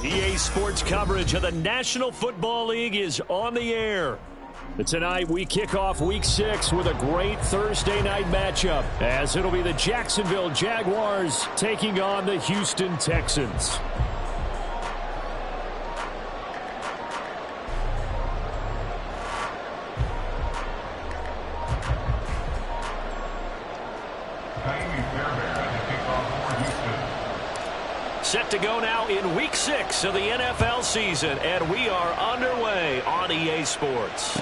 EA Sports coverage of the National Football League is on the air. Tonight, we kick off Week 6 with a great Thursday night matchup, as it'll be the Jacksonville Jaguars taking on the Houston Texans. Set to go now in Week 6 of the NFL season, and we are underway on EA Sports.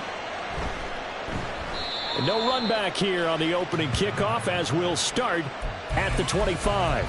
No run back here on the opening kickoff, as we'll start at the 25.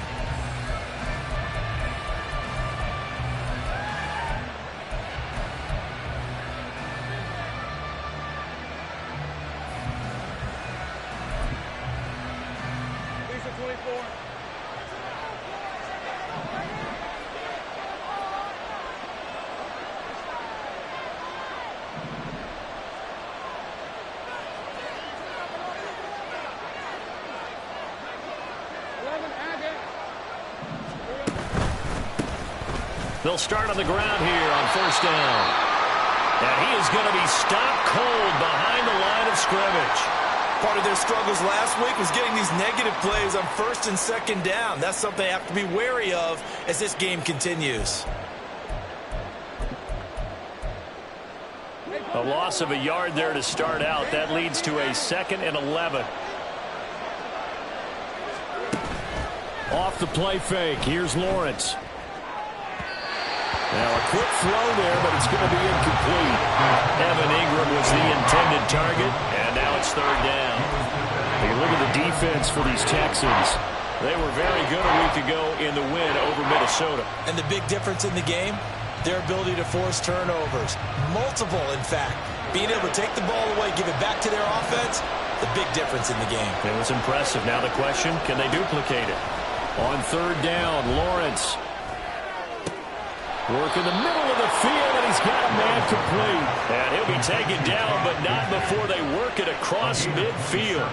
They'll start on the ground here on first down. And he is going to be stopped cold behind the line of scrimmage. Part of their struggles last week was getting these negative plays on first and second down. That's something they have to be wary of as this game continues. A loss of a yard there to start out. That leads to a 2nd and 11. Off the play fake. Here's Lawrence. Now a quick throw there, but it's going to be incomplete. Evan Ingram was the intended target, and now it's third down. Hey, look at the defense for these Texans. They were very good a week ago in the win over Minnesota. And the big difference in the game, their ability to force turnovers. Multiple, in fact. Being able to take the ball away, give it back to their offense, the big difference in the game. It was impressive. Now the question, can they duplicate it? On third down, Lawrence. Work in the middle of the field, and he's got a man complete. And he'll be taken down, but not before they work it across midfield.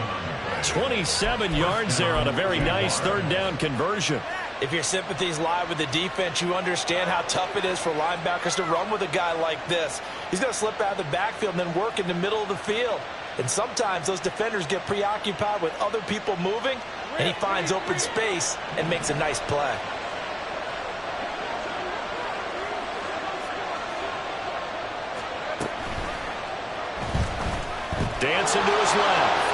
27 yards there on a very nice third down conversion. If your sympathies lie with the defense, you understand how tough it is for linebackers to run with a guy like this. He's going to slip out of the backfield and then work in the middle of the field. And sometimes those defenders get preoccupied with other people moving, and he finds open space and makes a nice play. Dancing to his left.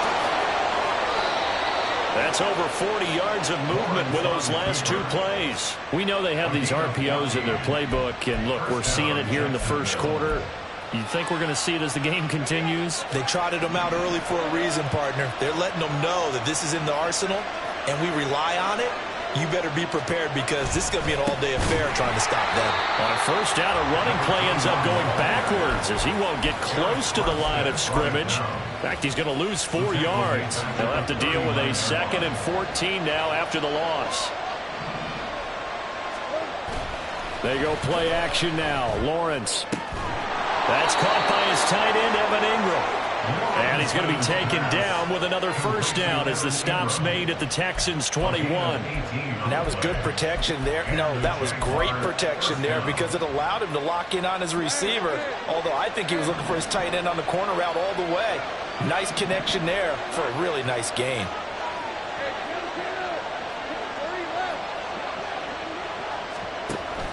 That's over 40 yards of movement with those last two plays. We know they have these RPOs in their playbook, and look, we're seeing it here in the first quarter. You think we're going to see it as the game continues? They trotted them out early for a reason, partner. They're letting them know that this is in the arsenal, and we rely on it. You better be prepared, because this is going to be an all-day affair trying to stop them. On first down, a running play ends up going backwards as he won't get close to the line of scrimmage. In fact, he's going to lose 4 yards. They'll have to deal with a 2nd and 14 now after the loss. They go play action now. Lawrence. That's caught by his tight end, Evan Ingram. And he's going to be taken down with another first down as the stop's made at the Texans' 21. And that was good protection there. No, that was great protection there, because it allowed him to lock in on his receiver, although I think he was looking for his tight end on the corner route all the way. Nice connection there for a really nice gain.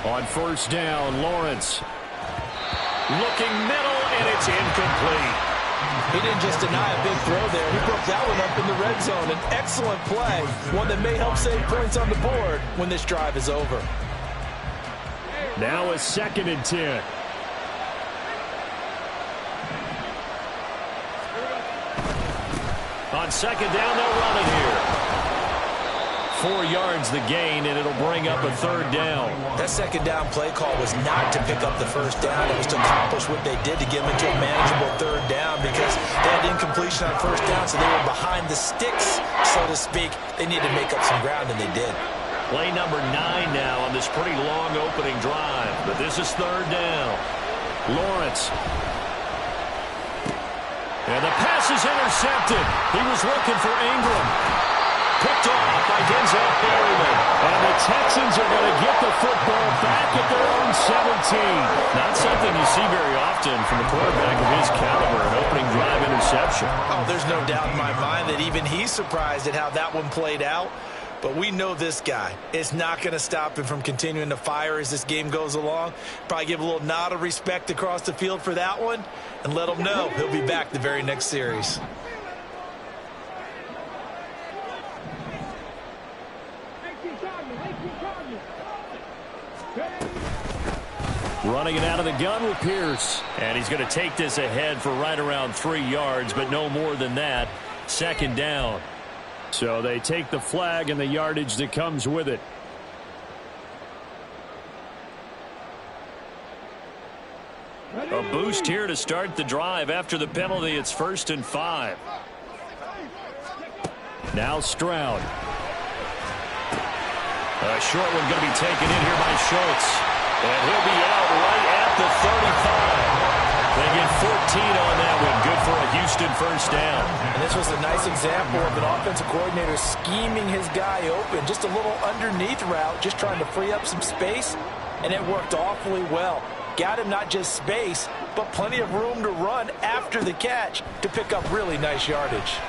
On first down, Lawrence. Looking middle, and it's incomplete. He didn't just deny a big throw there. He broke that one up in the red zone. An excellent play, one that may help save points on the board when this drive is over. Now a 2nd and 10. On second down, they'll run it here. 4 yards the gain, and it'll bring up a third down. That second down play call was not to pick up the first down. It was to accomplish what they did, to get them into a manageable third down, because they had incompletion on first down, so they were behind the sticks, so to speak. They needed to make up some ground, and they did. Play number 9 now on this pretty long opening drive, but this is third down. Lawrence. And the pass is intercepted. He was looking for Ingram. picked off by Denzel Perryman. And the Texans are going to get the football back at their own 17. Not something you see very often from a quarterback of his caliber, an opening drive interception. Oh, there's no doubt in my mind that even he's surprised at how that one played out. But we know this guy. It's not going to stop him from continuing to fire as this game goes along. Probably give a little nod of respect across the field for that one and let him know he'll be back the very next series. Running it out of the gun with Pierce. And he's going to take this ahead for right around 3 yards, but no more than that. Second down. So they take the flag and the yardage that comes with it. A boost here to start the drive. After the penalty, it's 1st and 5. Now Stroud. A short one going to be taken in here by Schultz. And he'll be out right at the 35. They get 14 on that one. Good for a Houston first down. And this was a nice example of an offensive coordinator scheming his guy open. Just a little underneath route, just trying to free up some space. And it worked awfully well. Got him not just space, but plenty of room to run after the catch to pick up really nice yardage.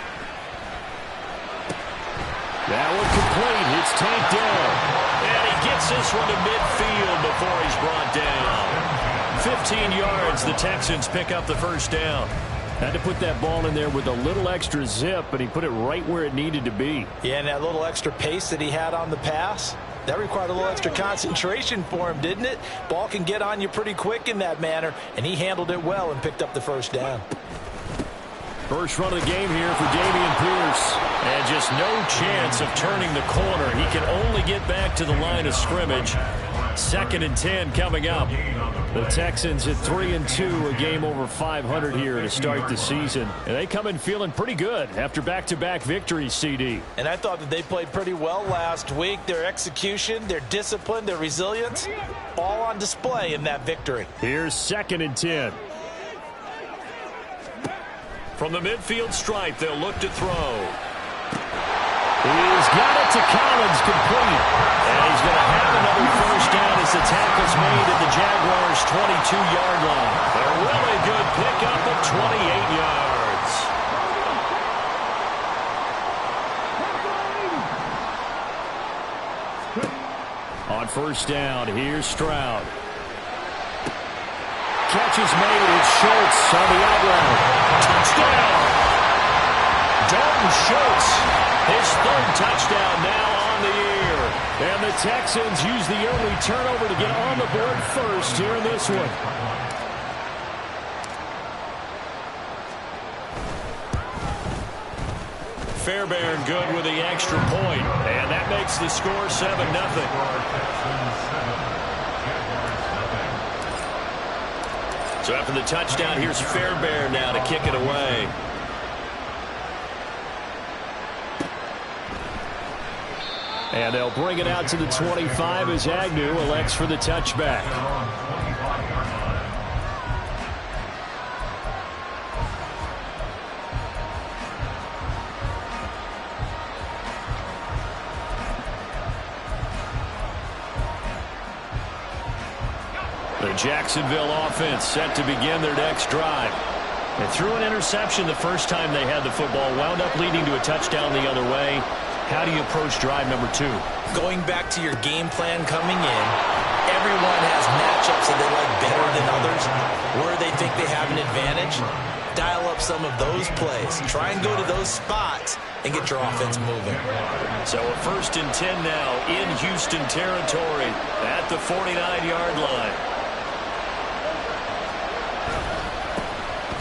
That one complete. It's tanked down. And he gets this one to midfield before he's brought down. 15 yards, the Texans pick up the first down. Had to put that ball in there with a little extra zip, but he put it right where it needed to be. Yeah, and that little extra pace that he had on the pass, that required a little extra concentration for him, didn't it? Ball can get on you pretty quick in that manner, and he handled it well and picked up the first down. First run of the game here for Dameon Pierce. And just no chance of turning the corner. He can only get back to the line of scrimmage. 2nd and 10 coming up. The Texans at 3-2, a game over 500 here to start the season. And they come in feeling pretty good after back-to-back victories, CD. And I thought that they played pretty well last week. Their execution, their discipline, their resilience, all on display in that victory. Here's 2nd and 10. From the midfield stripe, they'll look to throw. He's got it to Collins, complete. And he's going to have another first down as the tackle's made at the Jaguars' 22-yard line. A really good pickup of 28 yards. On first down, here's Stroud. Catch is made. It's Schultz on the out route. Touchdown! Dalton Schultz, his 3rd touchdown now on the year. And the Texans use the early turnover to get on the board first here in this one. Fairbairn good with the extra point, and that makes the score 7-0. So after the touchdown, here's Fairbairn now to kick it away. And they'll bring it out to the 25 as Agnew elects for the touchback. The Jacksonville offense set to begin their next drive. They threw an interception the first time they had the football, wound up leading to a touchdown the other way. How do you approach drive number 2? Going back to your game plan coming in, everyone has matchups that they like better than others, where they think they have an advantage. Dial up some of those plays. Try and go to those spots and get your offense moving. So a 1st and 10 now in Houston territory at the 49-yard line.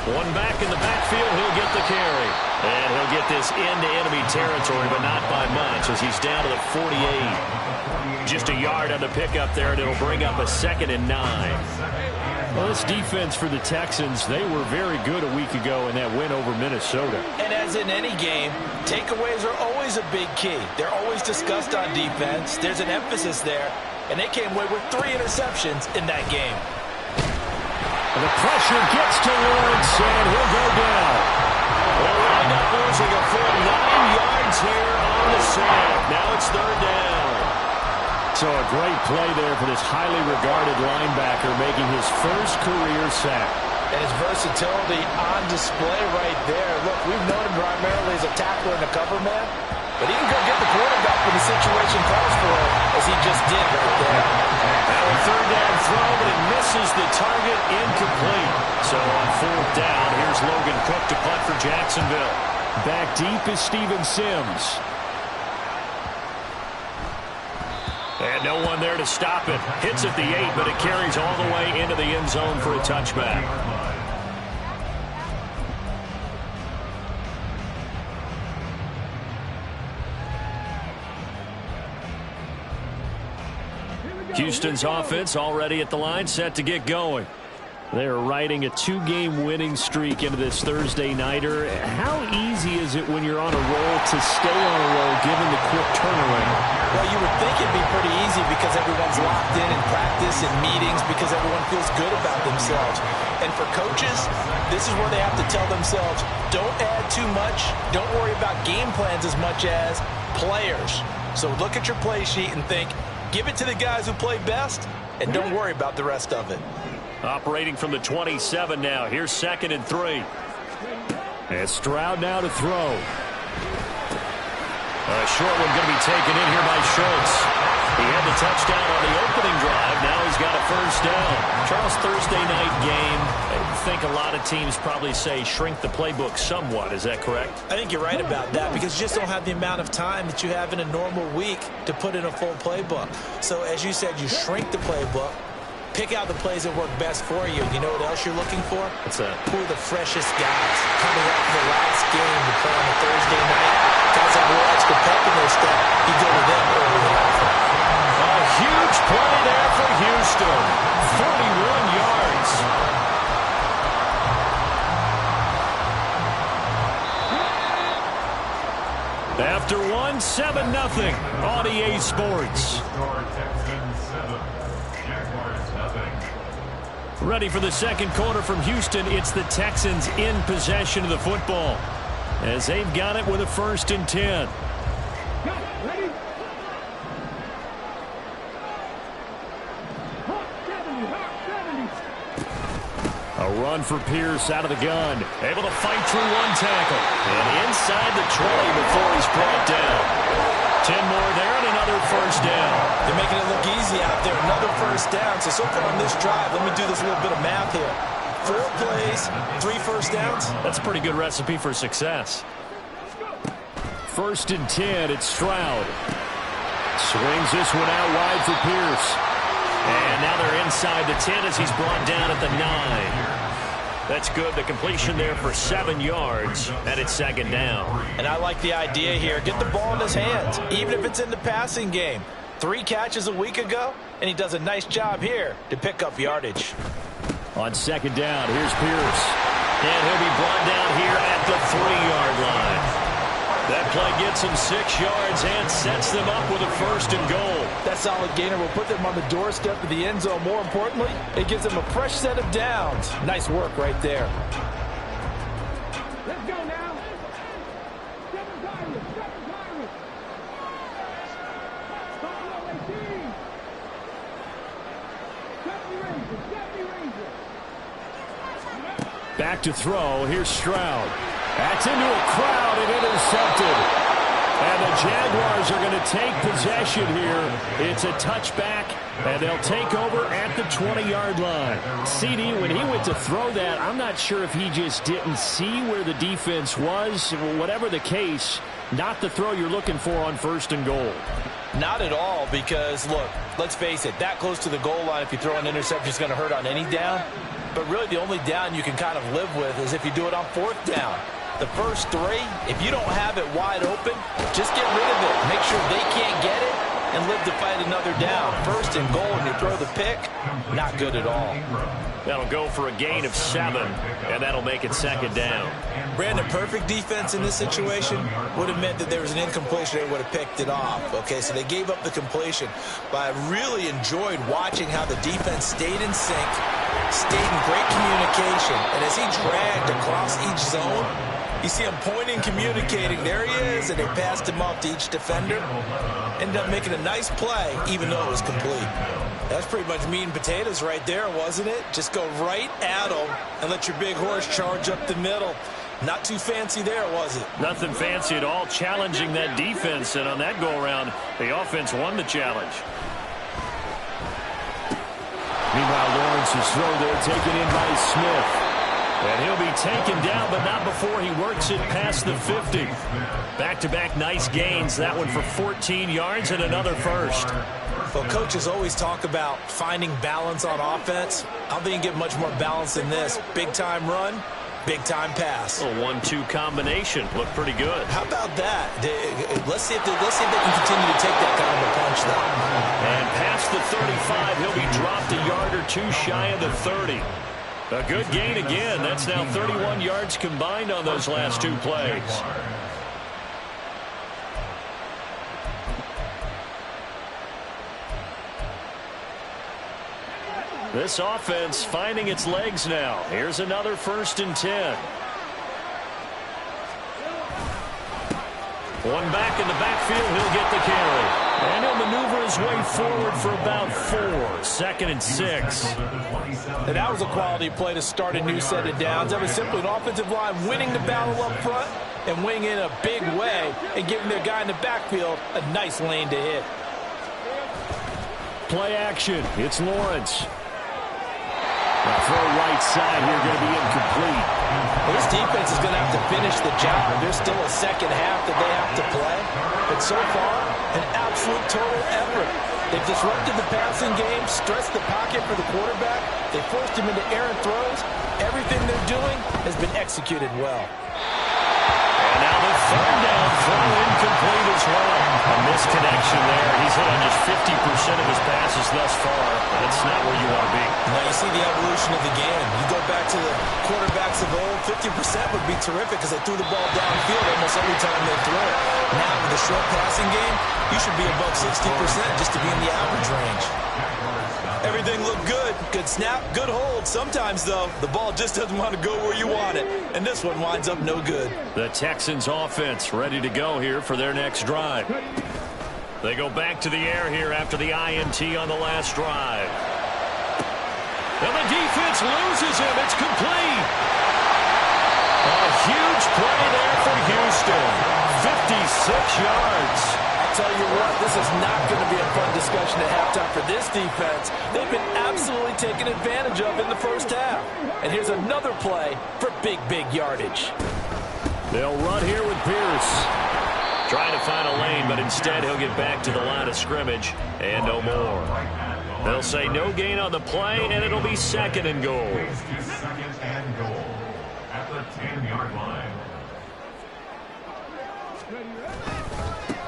One back in the backfield, he'll get the carry. And he'll get this into enemy territory, but not by much as he's down to the 48. Just a yard on the pickup there, and it'll bring up a 2nd and 9. Well, this defense for the Texans, they were very good a week ago in that win over Minnesota. And as in any game, takeaways are always a big key. They're always discussed on defense. There's an emphasis there, and they came away with 3 interceptions in that game. And the pressure gets to Lawrence, and he'll go down. We'll wind up losing a full 9 yards here on the So a great play there for this highly regarded linebacker making his first career sack. And his versatility on display right there. Look, we've known him primarily as a tackler and a cover man, but he can go get the quarterback when the situation calls for it, as he just did right there. Now a third down throw, but it misses the target, incomplete. So on fourth down, here's Logan Cook to punt for Jacksonville. Back deep is Steven Sims. And no one there to stop it. Hits at the 8, but it carries all the way into the end zone for a touchback. Houston's offense already at the line, set to get going. They're riding a 2-game winning streak into this Thursday nighter. How easy is it when you're on a roll to stay on a roll given the quick turnaround? Well, you would think it'd be pretty easy because everyone's locked in practice and meetings, because everyone feels good about themselves. And for coaches, this is where they have to tell themselves, don't add too much, don't worry about game plans as much as players. So look at your play sheet and think, give it to the guys who play best, and don't worry about the rest of it. Operating from the 27 now. Here's 2nd and 3. And Stroud now to throw. A short one going to be taken in here by Schultz. He had the touchdown on the opening drive. Now he's got a first down. Charles, Thursday night game. I think a lot of teams probably say shrink the playbook somewhat. Is that correct? I think you're right about that, because you just don't have the amount of time that you have in a normal week to put in a full playbook. So as you said, you shrink the playbook. Pick out the plays that work best for you. You know what else you're looking for? What's that? Who are the freshest guys coming up in the last game to play on a Thursday night? Guys have a little extra pep in their step. You go to them early and often. A huge play there for Houston. 41 yards. After one, 7-0 on EA Sports. Ready for the second quarter from Houston. It's the Texans in possession of the football, as they've got it with a 1st and 10. A run for Pierce out of the gun. Able to fight through one tackle. And inside the 20 before he's brought down. 10 more there and another first down. They're making it look easy out there. Another first down. So far on this drive, let me do this little bit of math here. 4 plays, 3 first downs. That's a pretty good recipe for success. 1st and 10, it's Stroud. Swings this one out wide for Pierce. And now they're inside the 10 as he's brought down at the 9. That's good. The completion there for 7 yards, and it's 2nd down. And I like the idea here. Get the ball in his hands, even if it's in the passing game. 3 catches a week ago, and he does a nice job here to pick up yardage. On 2nd down, here's Pierce. And he'll be brought down here at the 3-yard line. That play gets him 6 yards and sets them up with a 1st and goal. That solid gainer will put them on the doorstep of the end zone. More importantly, it gives them a fresh set of downs. Nice work right there. Let's go now. Back to throw. Here's Stroud. That's into a crowd and intercepted. And the Jaguars are going to take possession here. It's a touchback, and they'll take over at the 20-yard line. CD, when he went to throw that, I'm not sure if he just didn't see where the defense was. Whatever the case, not the throw you're looking for on 1st and goal. Not at all, because, look, let's face it, that close to the goal line, if you throw an interception, is going to hurt on any down. But really the only down you can kind of live with is if you do it on 4th down. The first 3, if you don't have it wide open, just get rid of it. Make sure they can't get it and live to fight another down. 1st and goal, and you throw the pick, not good at all. That'll go for a gain of 7, and that'll make it 2nd down. Brandon, perfect defense in this situation would have meant that there was an incompletion. They would have picked it off. Okay, so they gave up the completion. But I really enjoyed watching how the defense stayed in sync, stayed in great communication, and as he dragged across each zone, You see him pointing, communicating. There he is, and they passed him off to each defender. Ended up making a nice play, even though it was complete. That's pretty much meat and potatoes right there, wasn't it? Just go right at him and let your big horse charge up the middle. Not too fancy there, was it? Nothing fancy at all, challenging that defense, and on that go-around, the offense won the challenge. Meanwhile, Lawrence's throw there taken in by Smith. And he'll be taken down, but not before he works it past the 50. Back-to-back nice gains, that one for 14 yards and another first. Well, coaches always talk about finding balance on offense. I don't think you can get much more balance than this. Big-time run, big-time pass. A 1-2 combination. Looked pretty good. How about that? Let's see if they can continue to take that kind of a punch, though. And past the 35, he'll be dropped a yard or two shy of the 30. A good gain again. That's now 31 yards combined on those last two plays. This offense finding its legs now. Here's another 1st and 10. One back in the backfield. He'll get the carry. And he'll maneuver his way forward for about 4. 2nd and 6. And that was a quality play to start a new set of downs. That was simply an offensive line winning the battle up front and winning in a big way and giving their guy in the backfield a nice lane to hit. Play action. It's Lawrence. Now throw right side here, going to be incomplete. Well, this defense is going to have to finish the job. There's still a second half that they have to play. But so far, an absolute total effort. They've disrupted the passing game, stressed the pocket for the quarterback. They forced him into errant throws. Everything they're doing has been executed well. And now the 3rd down throw incomplete as well. A misconnection there. He's hit on just 50% of his passes thus far. That's not where you want to be. Now you see the evolution of the game. You go back to the quarterbacks of old, 50% would be terrific because they threw the ball downfield almost every time they throw it. Now with the short passing game, you should be above 60% just to be in the average range. Everything looked good. Good snap, good hold. Sometimes, though, the ball just doesn't want to go where you want it. And this one winds up no good. The Texans offense ready to go here for their next drive. They go back to the air here after the INT on the last drive. And the defense loses him. It's complete. A huge play there for Houston. 56 yards. Tell you what, this is not going to be a fun discussion at halftime for this defense. They've been absolutely taken advantage of in the first half. And here's another play for big yardage. They'll run here with Pierce. Trying to find a lane, but instead he'll get back to the line of scrimmage and no more. They'll say no gain on the play, and it'll be 2nd and goal. 2nd and goal at the 10-yard line.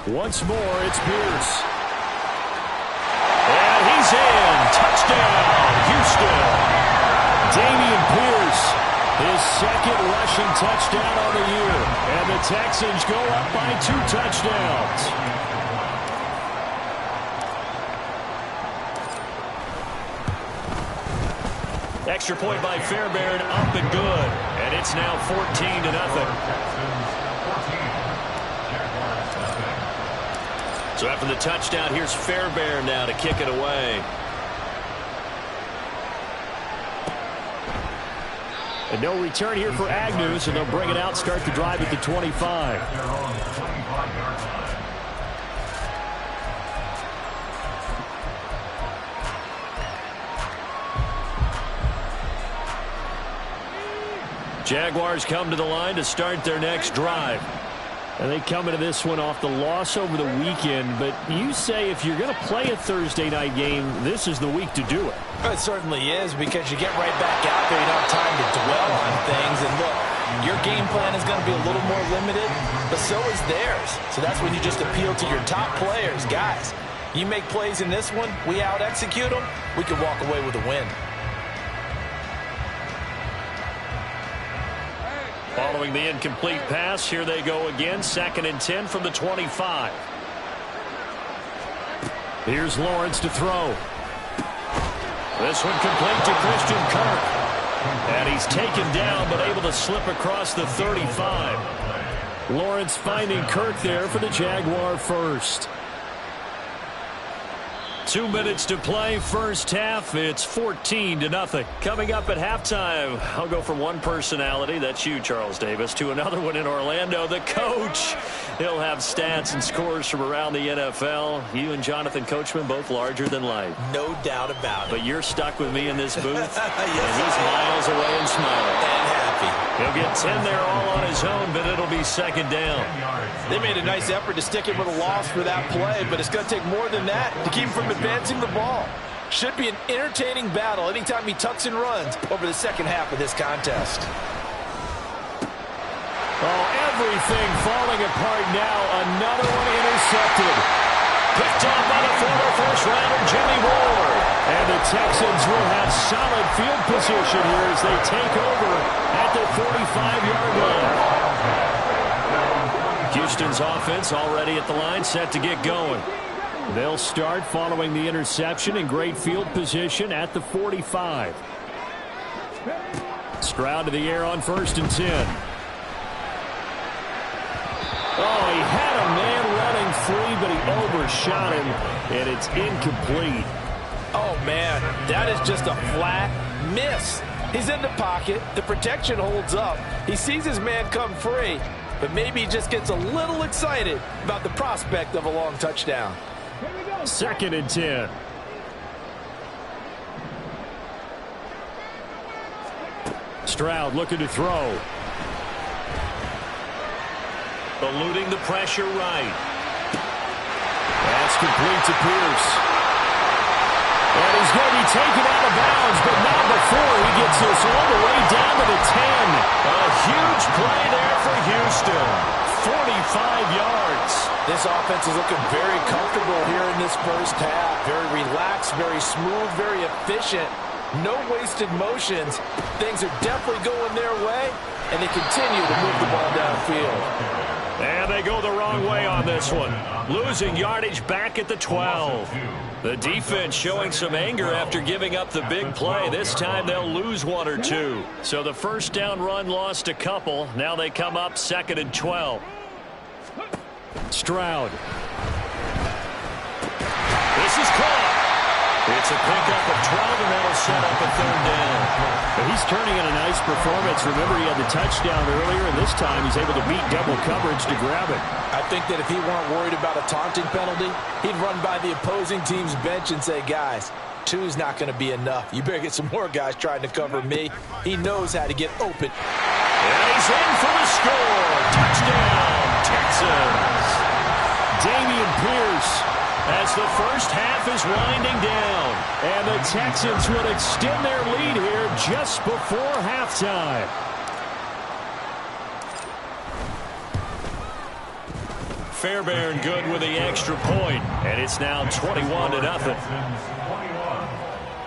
Once more, it's Pierce. And he's in. Touchdown, Houston. Dameon Pierce, his 2nd rushing touchdown on the year. And the Texans go up by 2 touchdowns. Extra point by Fairbairn, up and good. And it's now 14-0. So after the touchdown, here's Fairbairn now to kick it away. And no return here for Agnew, so they'll bring it out, start the drive at the 25. Jaguars come to the line to start their next drive. And they come into this one off the loss over the weekend. But you say if you're going to play a Thursday night game, this is the week to do it. It certainly is, because you get right back out there. You don't have time to dwell on things. And look, your game plan is going to be a little more limited, but so is theirs. So that's when you just appeal to your top players. Guys, you make plays in this one, we out-execute them, we can walk away with a win. Following the incomplete pass, here they go again. 2nd and 10 from the 25. Here's Lawrence to throw. This one complete to Christian Kirk. And he's taken down, but able to slip across the 35. Lawrence finding Kirk there for the Jaguar first. 2 minutes to play, first half. It's 14-0. Coming up at halftime, I'll go from one personality, that's you, Charles Davis, to another one in Orlando, the coach. He'll have stats and scores from around the NFL. You and Jonathan Coachman, both larger than life. No doubt about it. But you're stuck with me in this booth, yes, and he's miles away and smiling. And happy. He'll get 10 there all on his own, but it'll be second down. They made a nice effort to stick him with a loss for that play, but it's going to take more than that to keep him from advancing the ball. Should be an entertaining battle anytime he tucks and runs over the second half of this contest. Oh, everything falling apart now. Another one intercepted. Picked off by the former first-rounder Jimmy Ward. And the Texans will have solid field position here as they take over at the 45-yard line. Houston's offense already at the line, set to get going. They'll start following the interception in great field position at the 45. Stroud to the air on 1st and 10. Oh, he had a man running free, but he overshot him, and it's incomplete. Oh, man, that is just a flat miss. He's in the pocket. The protection holds up. He sees his man come free, but maybe he just gets a little excited about the prospect of a long touchdown. 2nd and 10. Stroud looking to throw. Eluding the pressure right. That's complete to Pierce. And he's going to be taken out of bounds, but not before he gets this all the way down to the 10. A huge play there for Houston. 45 yards. This offense is looking very comfortable here in this first half. Very relaxed, very smooth, very efficient. No wasted motions. Things are definitely going their way, and they continue to move the ball downfield. And they go the wrong way on this one. Losing yardage back at the 12. The defense showing some anger after giving up the big play. This time they'll lose 1 or 2. So the first down run lost a couple. Now they come up 2nd and 12. Stroud. This is caught. It's a pickup of 12, and that'll set up a 3rd down. But he's turning in a nice performance. Remember, he had the touchdown earlier, and this time he's able to beat double coverage to grab it. I think that if he weren't worried about a taunting penalty, he'd run by the opposing team's bench and say, guys, 2's not going to be enough. You better get some more guys trying to cover me. He knows how to get open. And he's in for the score. Touchdown, Texans. Dameon Pierce, as the first half is winding down. And the Texans would extend their lead here just before halftime. Fairbairn good with the extra point, and it's now 21-0.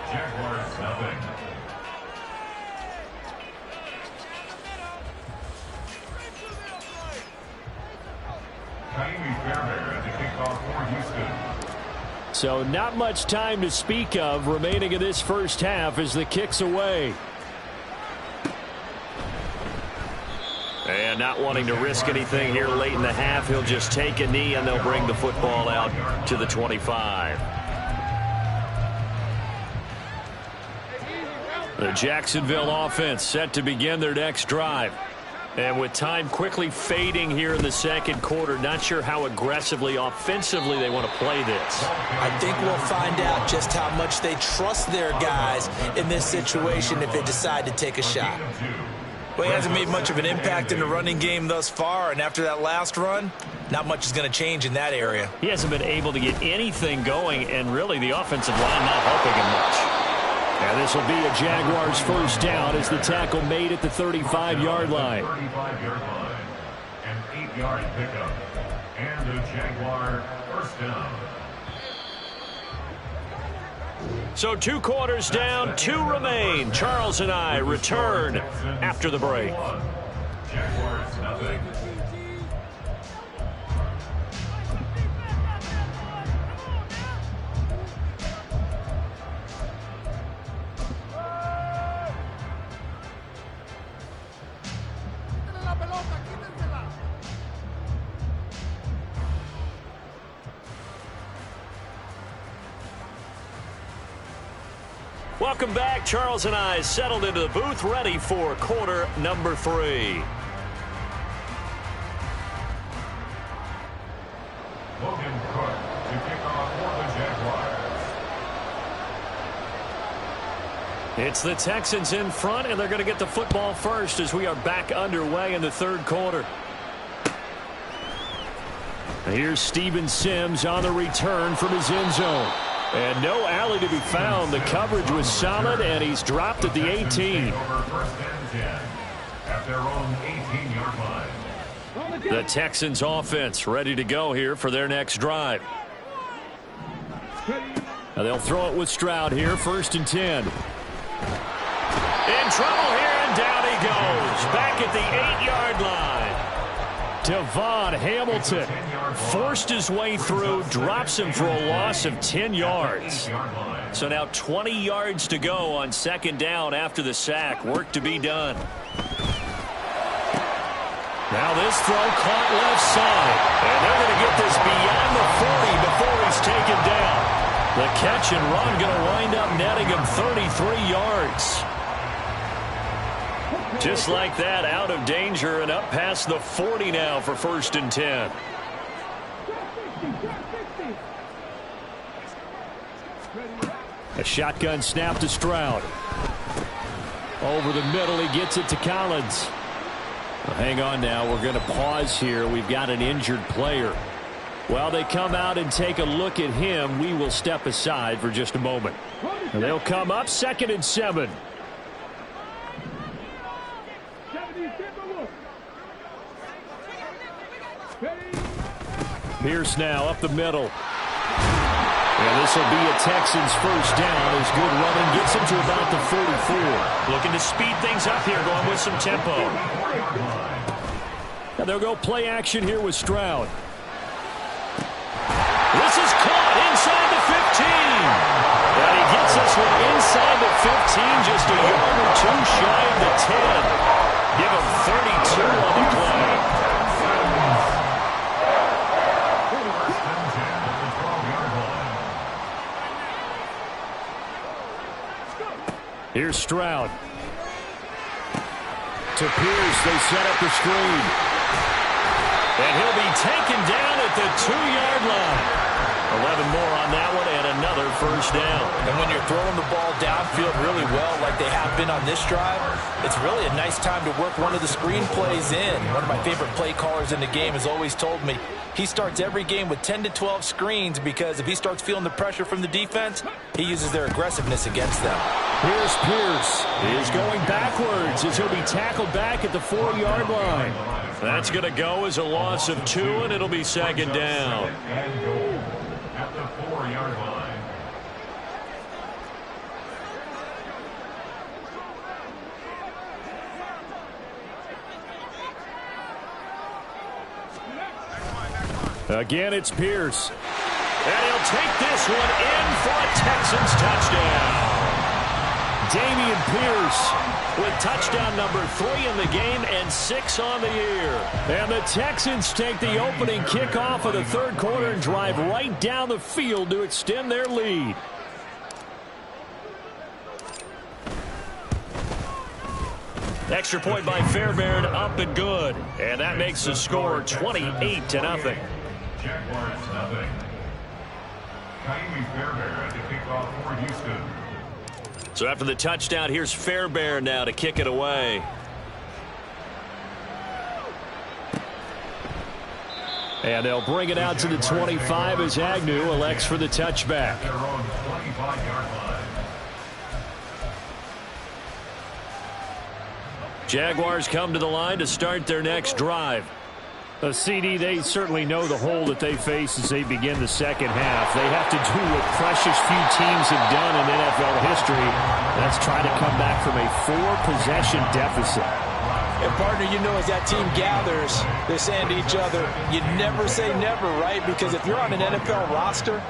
Jaguars nothing. Fairbairn to kick off for Houston. So not much time to speak of remaining in this first half as the kick's away. And not wanting to risk anything here late in the half, he'll just take a knee and they'll bring the football out to the 25. The Jacksonville offense set to begin their next drive. And with time quickly fading here in the second quarter, not sure how aggressively, offensively they want to play this. I think we'll find out just how much they trust their guys in this situation if they decide to take a shot. Well, he hasn't made much of an impact in the running game thus far, and after that last run, not much is going to change in that area. He hasn't been able to get anything going, and really the offensive line not helping him much. And this will be a Jaguars first down as the tackle made at the 35-yard line. 35-yard line. An 8-yard pickup. And a Jaguar first down. So 2 quarters down, 2 remain. Charles and I return after the break. Jaguars nothing. Welcome back. Charles and I settled into the booth, ready for quarter number 3. Logan Cook to kick off for the Jaguars. It's the Texans in front, and they're going to get the football first as we are back underway in the third quarter. Here's Steven Sims on the return from his end zone. And no alley to be found. The coverage was solid, and he's dropped at the 18. Over first and 10 at their own 18-yard line. The Texans offense ready to go here for their next drive. Now they'll throw it with Stroud here, first and 10. In trouble here, and down he goes. Back at the 8-yard line. Devon Hamilton forced his way through, drops him for a loss of 10 yards. So now 20 yards to go on second down after the sack. Work to be done. Now this throw caught left side. And they're going to get this beyond the 40 before he's taken down. The catch and run going to wind up netting him 33 yards. Just like that, out of danger and up past the 40 now for first and 10. A shotgun snap to Stroud. Over the middle, he gets it to Collins. Well, hang on now, we're going to pause here. We've got an injured player. While they come out and take a look at him, we will step aside for just a moment. And they'll come up second and 7. Pierce now up the middle. And this will be a Texans first down as good running gets him to about the 44. Looking to speed things up here, going with some tempo. And they'll go play action here with Stroud. This is caught inside the 15. And he gets us one inside the 15, just a yard or two shy of the 10. Give him 32 on the play. Here's Stroud. To Pierce, they set up the screen. And he'll be taken down at the 2-yard line. 11 more on that one and another first down. And when you're throwing the ball downfield really well like they have been on this drive, it's really a nice time to work one of the screen plays in. One of my favorite play callers in the game has always told me he starts every game with 10 to 12 screens because if he starts feeling the pressure from the defense, he uses their aggressiveness against them. Here's Pierce. He is going backwards as he'll be tackled back at the 4-yard line. That's going to go as a loss of 2, and it'll be second down. At the 4-yard line. Again, it's Pierce. And he'll take this one in for a Texans touchdown. Damian Pierce with touchdown number 3 in the game and 6 on the year. And the Texans take the opening kickoff of the third quarter and drive right down the field to extend their lead. Extra point by Fairbairn, up and good. And that makes the score 28-0. Jaguars nothing. Kaimi Fairbairn to kick off for Houston. So after the touchdown, here's Fairbairn now to kick it away. And they'll bring it out to the 25 as Agnew elects for the touchback. Their own 25-yard line. Jaguars come to the line to start their next drive. CD, they certainly know the hole that they face as they begin the second half. They have to do what precious few teams have done in NFL history. That's try to come back from a 4-possession deficit. And, partner, you know, as that team gathers, they're saying to each other, you never say never, right? Because if you're on an NFL roster,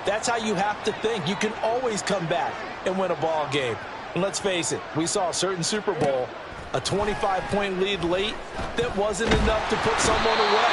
that's how you have to think. You can always come back and win a ball game. And let's face it, we saw a certain Super Bowl, a 25-point lead late that wasn't enough to put someone away.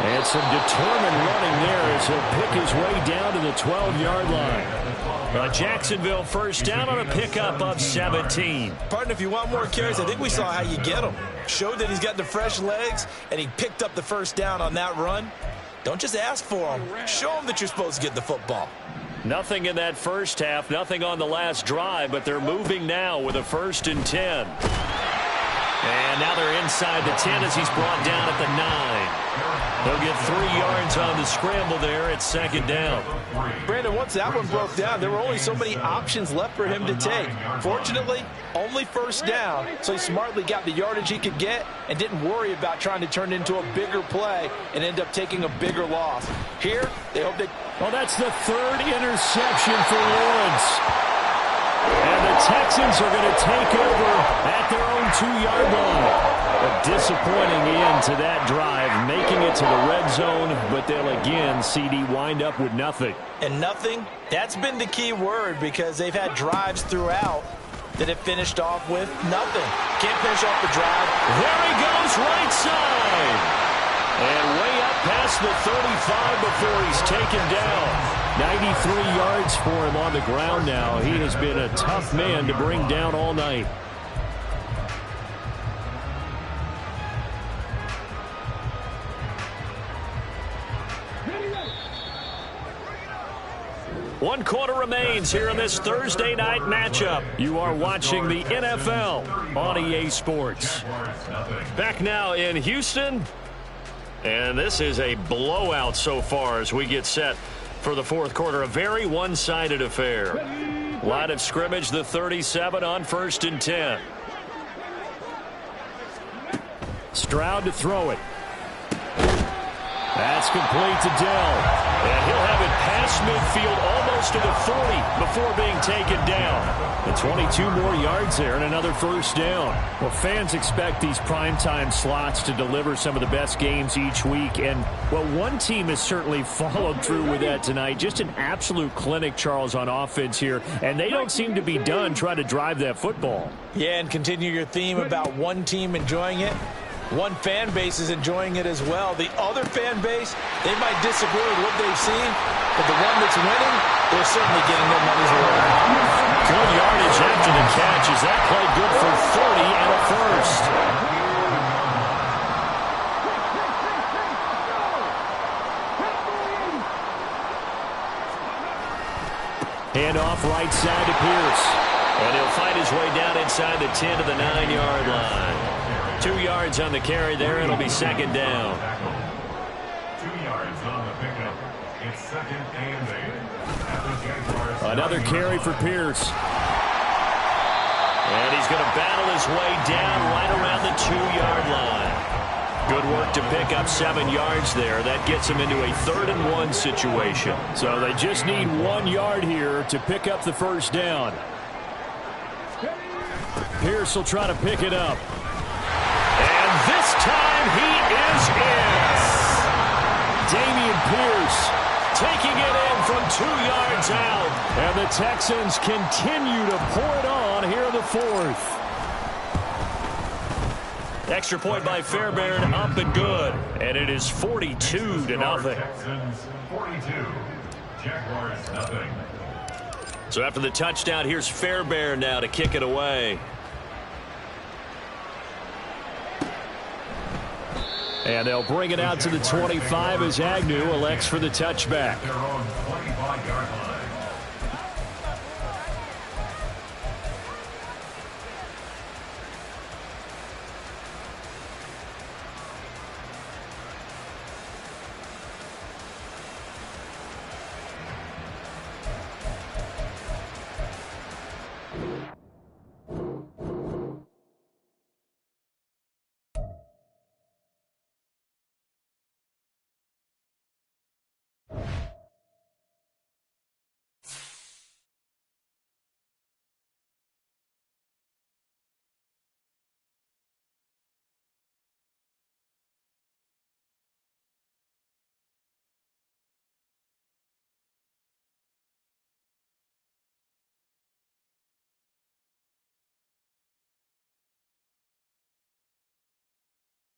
And some determined running there as he'll pick his way down to the 12-yard line. Jacksonville first down on a pickup of 17. Partner, if you want more carries, I think we saw how you get them. Showed that he's got the fresh legs, and he picked up the first down on that run. Don't just ask for them. Show them that you're supposed to get the football. Nothing in that first half, nothing on the last drive, but they're moving now with a 1st and 10. And now they're inside the 10 as he's brought down at the 9. He'll get 3 yards on the scramble there at 2nd down. Brandon, once that one broke down, there were only so many options left for him to take. Fortunately, only 1st down, so he smartly got the yardage he could get and didn't worry about trying to turn it into a bigger play and end up taking a bigger loss. Here, they hope they... Well, that's the 3rd interception for Lawrence. And the Texans are going to take over at their own 2-yard line. A disappointing end to that drive, making it to the red zone, but they'll again, CD, wind up with nothing. And nothing, that's been the key word because they've had drives throughout that have finished off with nothing. Can't finish off the drive. There he goes, right side. And way up past the 35 before he's taken down. 93 yards for him on the ground now. He has been a tough man to bring down all night. One quarter remains here in this Thursday night matchup. You are watching the NFL on EA Sports. Back now in Houston. And this is a blowout so far as we get set for the 4th quarter. A very one-sided affair. Line of scrimmage, the 37 on 1st and 10. Stroud to throw it. That's complete to Dell. And he'll have it past midfield almost to the 40 before being taken down. And 22 more yards there and another 1st down. Well, fans expect these primetime slots to deliver some of the best games each week. And, well, one team has certainly followed through with that tonight. Just an absolute clinic, Charles, on offense here. And they don't seem to be done trying to drive that football. Yeah, and continue your theme about one team enjoying it. One fan base is enjoying it as well. The other fan base, they might disagree with what they've seen, but the one that's winning, they're certainly getting their money's worth. Good yardage after the catch. Is that play good for 40 and a 1st? Handoff right side to Pierce. And he'll fight his way down inside the 10 to the 9-yard line. 2 yards on the carry there. It'll be 2nd down. 2 yards on the pickup. It's 2nd and 8. Another carry for Pierce. And he's going to battle his way down right around the 2-yard line. Good work to pick up 7 yards there. That gets him into a 3rd and 1 situation. So they just need 1 yard here to pick up the 1st down. Pierce will try to pick it up. And this time he is in. Dameon Pierce taking it in from 2 yards out. And the Texans continue to pour it on here in the 4th. Extra point by Fairbairn, up and good. And it is 42 to nothing. Texans 42. Jaguars nothing. So after the touchdown, here's Fairbairn now to kick it away. And they'll bring it out to the 25 as Agnew elects for the touchback. Their own 25-yard line.